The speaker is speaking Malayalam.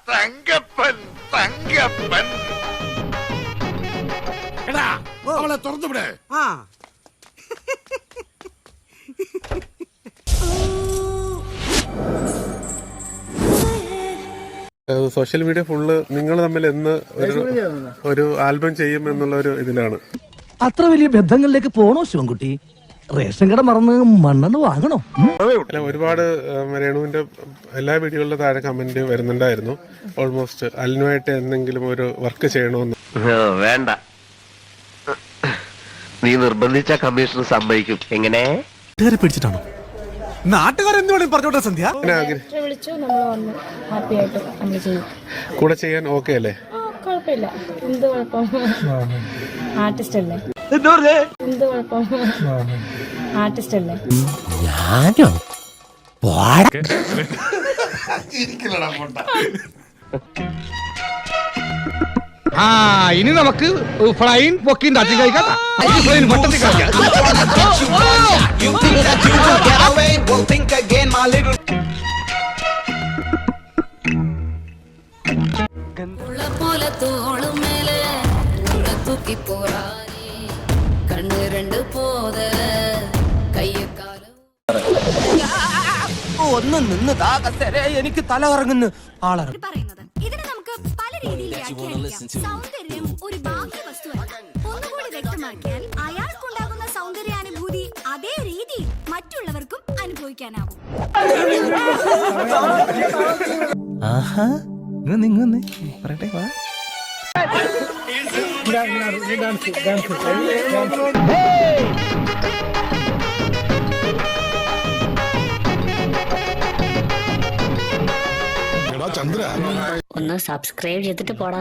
തങ്കപ്പൻ തങ്കപ്പൻ. എടാ അവളെ തുറന്നു വിട്. സോഷ്യൽ മീഡിയ ഫുള്ള് നിങ്ങൾ തമ്മിൽ എന്ന് ഒരു ആൽബം ചെയ്യും എന്നുള്ള ഒരു ഇതിലാണ്. അത്ര വലിയ ബന്ധങ്ങളിലേക്ക് പോണോ ശിവൻകുട്ടി? റേഷൻ കട മറന്ന് മണ്ണെണ്ണ വാങ്ങണോ? അല്ല, ഒരുപാട് രേണുവിന്റെ എല്ലാ വീഡിയോകളിലും താഴെ കമന്റ് വരുന്നുണ്ടായിരുന്നു. ഓൾമോസ്റ്റ് അലിനുമായിട്ട് എന്തെങ്കിലും ഒരു വർക്ക് ചെയ്യണമെന്ന്. വേണ്ട, നീ നിർബന്ധിച്ച കമ്മീഷണർ സമ്മതിക്കും. എങ്ങനെ പിടിച്ചിട്ടാണോ? നാട്ടുകാർ എന്തുവേണേ പറഞ്ഞോട്ടെ സന്ധ്യ. വിളിച്ചു, നമ്മൾ വന്നു, ഹാപ്പി ആയിട്ട് നമ്മൾ ചെയ്യും. കൂടെ ചെയ്യാൻ ഓക്കെ അല്ലേ? കുഴപ്പമില്ല. എന്ത് കുഴപ്പം? ആർട്ടിസ്റ്റ് അല്ലേ? എന്ത് കുഴപ്പം? ആർട്ടിസ്റ്റ് അല്ലേ? ഇനി നമുക്ക് ഫ്ലൈൻ പൊക്കിൻ തട്ടി കഴിക്കാം. ഫ്ലൈൻ പൊട്ടത്തി കഴിക്കാം. ഒന്ന് നിന്ന് എനിക്ക് തല കറങ്ങുന്നു ആളാണ്. ഇതിനെ നമുക്ക് പല രീതിയിൽ വ്യാഖ്യാനിക്കാം. സൗന്ദര്യം ഒരു ബാഹ്യ വസ്തുവല്ല. ഒന്നുകൂടി വ്യക്തമാക്കിയാൽ അയാൾക്കുണ്ടാകുന്ന സൗന്ദര്യാനുഭൂതി അതേ രീതിയിൽ മറ്റുള്ളവർക്കും അനുഭവിക്കാനാവും. പറയട്ടെ, വാ. ചന്ദ്ര ഒന്ന് സബ്സ്ക്രൈബ് ചെയ്തിട്ട് പോടാ.